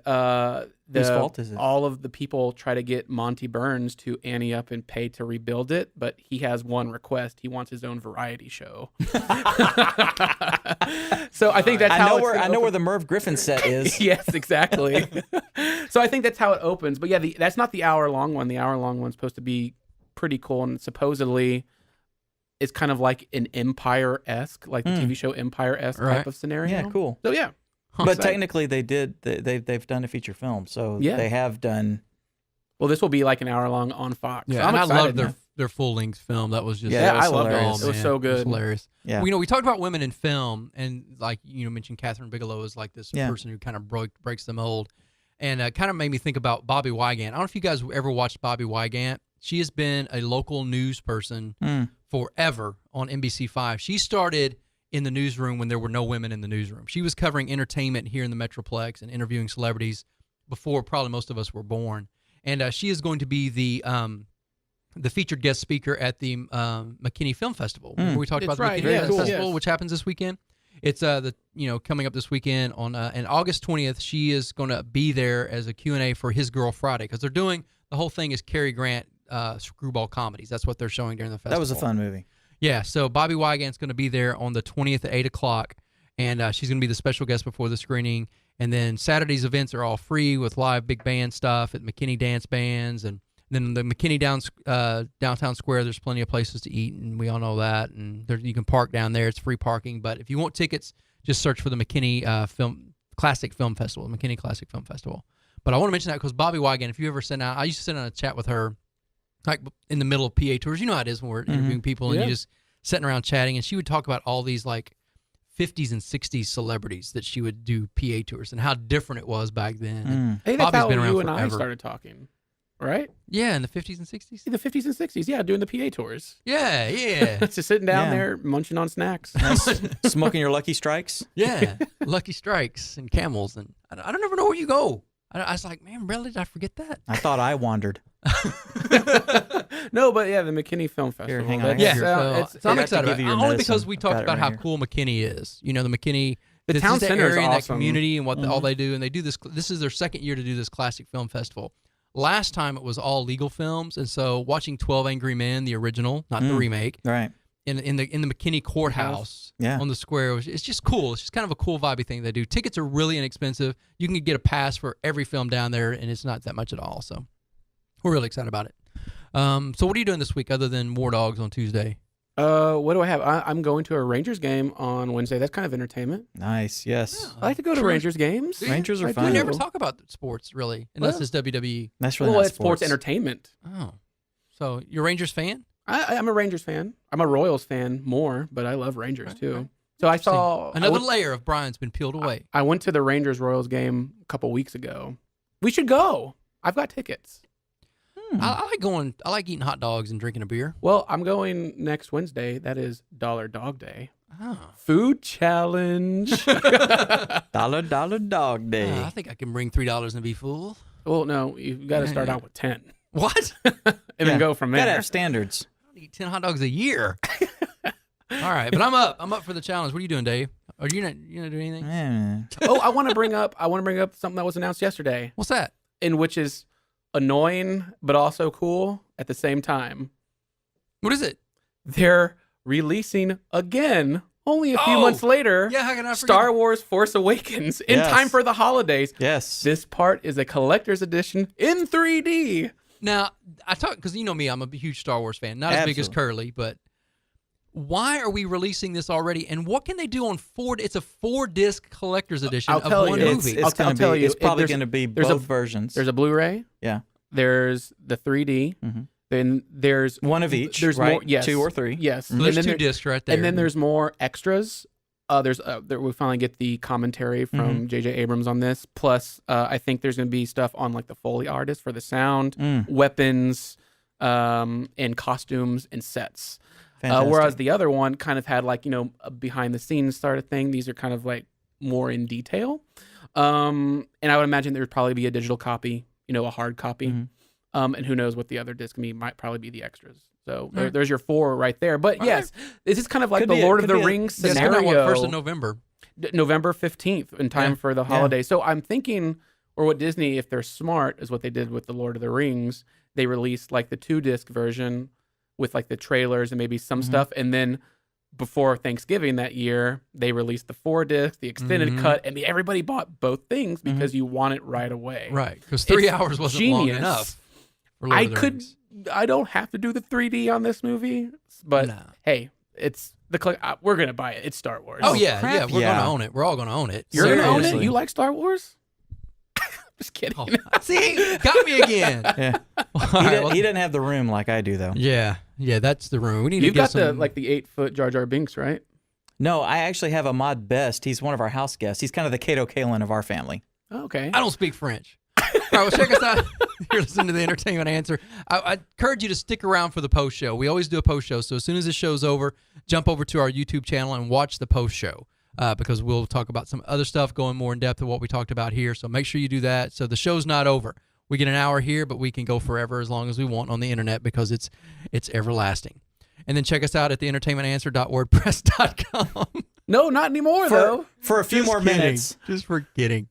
Whose fault is it? All of the people try to get Monty Burns to ante up and pay to rebuild it, but he has one request. He wants his own variety show. So I think that's how I know where the Merv Griffin set is. Yes, exactly. So I think that's how it opens. But yeah, that's not the hour-long one. The hour-long one's supposed to be pretty cool, and supposedly it's kind of like an Empire-esque, like the TV show Empire-esque type of scenario. Yeah, cool. So yeah. But technically they've done a feature film, so they have done. Well, this will be like an hour long on Fox. Yeah, so and I love their full length film. That was just I loved it. Oh, it was so good. It was hilarious. Yeah, well, we talked about women in film, and like mentioned Catherine Bigelow is like this person who kind of breaks the mold, and kind of made me think about Bobby Wygant. I don't know if you guys ever watched Bobby Wygant. She has been a local news person forever on NBC5. She started in the newsroom when there were no women in the newsroom. She was covering entertainment here in the Metroplex and interviewing celebrities before probably most of us were born. And she is going to be the featured guest speaker at the McKinney Film Festival. Remember we talked about the McKinney Film Festival, which happens this weekend. It's coming up this weekend on and August 20th. She is going to be there as a Q&A for His Girl Friday, because they're doing the whole thing is Cary Grant screwball comedies. That's what they're showing during the festival. That was a fun movie. Yeah, so Bobby Wygant's going to be there on the 20th at 8 o'clock, and she's going to be the special guest before the screening. And then Saturday's events are all free with live big band stuff at McKinney Dance Bands. And then the McKinney Downtown Square, there's plenty of places to eat, and we all know that. And you can park down there. It's free parking. But if you want tickets, just search for the McKinney Classic Film Festival, McKinney Classic Film Festival. But I want to mention that because Bobby Wygant, if you ever sent out, I used to sit on a chat with her like in the middle of PA tours. You know how it is when we're interviewing people and you just sitting around chatting, and she would talk about all these like 50s and 60s celebrities that she would do PA tours and how different it was back then. Hey, that's how you and I started talking, right? Yeah, in the 50s and 60s? In the 50s and 60s, yeah, doing the PA tours. Yeah. Just sitting down there munching on snacks. Smoking your Lucky Strikes? Yeah, Lucky Strikes and Camels. And I don't ever know where you go. I was like, man, really, did I forget that? I thought I wandered. No, but yeah, the McKinney Film Festival. Here, hang on. So I'm excited about it. Only because we talked about how cool McKinney is. You know, the McKinney, the town center area is and that awesome. community and what all they do. And they do this. This is their second year to do this classic film festival. Last time it was all legal films, and so watching 12 Angry Men, the original, not the remake, right? In the McKinney courthouse on the square, it's just cool. It's just kind of a cool vibey thing they do. Tickets are really inexpensive. You can get a pass for every film down there, and it's not that much at all. So we're really excited about it. So what are you doing this week other than War Dogs on Tuesday? What do I have? I'm going to a Rangers game on Wednesday. That's kind of entertainment. Nice, yes. I like to go to Rangers games. Rangers are fun. We never talk about sports really, unless it's WWE. That's really not it's sports entertainment. Oh, so you're a Rangers fan? I'm a Rangers fan. I'm a Royals fan more, but I love Rangers too. So I saw another layer of Bryan's been peeled away. I went to the Rangers Royals game a couple weeks ago. We should go. I've got tickets. I like going. I like eating hot dogs and drinking a beer. Well, I'm going next Wednesday. That is Dollar Dog Day. Oh. Food challenge. Dollar Dog Day. I think I can bring $3 and be full. Well, no, you've got to start out with 10. What? And then go from there. Gotta have standards. I eat 10 hot dogs a year. All right, but I'm up. I'm up for the challenge. What are you doing, Dave? Are you not doing anything? Oh, I want to bring up something that was announced yesterday. What's that? In which is annoying but also cool at the same time. What is it? They're releasing again, only a few months later, yeah, how can I forget? Star Wars Force Awakens in time for the holidays. Yes. This part is a collector's edition in 3D. Now, I talk because you know me, I'm a huge Star Wars fan. Not as big as Curlee, but why are we releasing this already? And what can they do on 4? It's a 4-disc collector's edition of one movie. It's probably going to be both versions. There's a Blu-ray. Yeah. There's the 3D. Mm-hmm. Then there's one of each. There's right? more. Yes. 2 or 3. Yes. So there's 2 discs right there. And then there's more extras. We finally get the commentary from J.J. Abrams on this. Plus, I think there's going to be stuff on like the Foley artist for the sound, weapons, and costumes and sets. Whereas the other one kind of had like, a behind the scenes sort of thing. These are kind of like more in detail. And I would imagine there would probably be a digital copy, a hard copy. And who knows what the other disc might probably be the extras. So there's your 4 right there. But yes, this is kind of like the Lord of the Rings scenario. First of November. November 15th in time for the holiday. So I'm thinking Or what Disney, if they're smart, is what they did with the Lord of the Rings. They released like the 2-disc version with like the trailers and maybe some stuff, and then before Thanksgiving that year, they released the 4-disc, the extended cut, and everybody bought both things because you want it right away. Right, because 3 hours wasn't long enough. For Lord of the Rings. I don't have to do the 3D on this movie, but hey, it's we're gonna buy it. It's Star Wars. Oh yeah, we're gonna own it. We're all gonna own it. You're gonna own it. You like Star Wars? Just kidding. Oh, see, got me again. Yeah. He doesn't have the room like I do, though. Yeah, that's the room. We need You've to get got the 8-foot Jar Jar Binks, right? No, I actually have a mod best. He's one of our house guests. He's kind of the Kato Kalin of our family. Okay. I don't speak French. All right, well, check us out. You're listening to the Entertainment Answer. I encourage you to stick around for the post show. We always do a post show, so as soon as this show's over, jump over to our YouTube channel and watch the post show. Because we'll talk about some other stuff going more in depth of what we talked about here. So make sure you do that. So the show's not over. We get an hour here, but we can go forever as long as we want on the internet because it's everlasting. And then check us out at theentertainmentanswer.wordpress.com. No, not anymore, though. For a few more minutes. Just for kidding.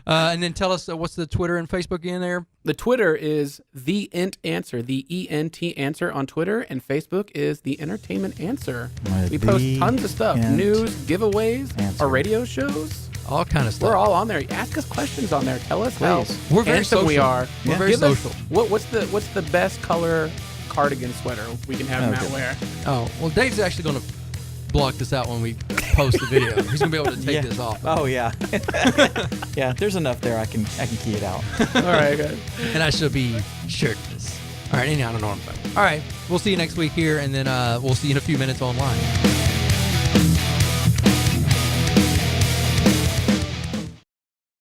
And then tell us what's the Twitter and Facebook in there? The Twitter is The Ent Answer, the ENT Answer on Twitter, and Facebook is The Entertainment Answer. We post tons of stuff, news, giveaways, our radio shows. All kind of stuff. We're all on there. Ask us questions on there. Tell us how we're very handsome social. we are. We're very social. What's the best color cardigan sweater we can have Matt wear? Oh, well, Dave's actually going to block this out when we post the video. He's going to be able to take this off. Oh, yeah. Yeah, there's enough there. I can key it out. All right, guys. And I shall be shirtless. All right, anyhow, I don't know what I'm talking about. All right, we'll see you next week here, and then we'll see you in a few minutes online.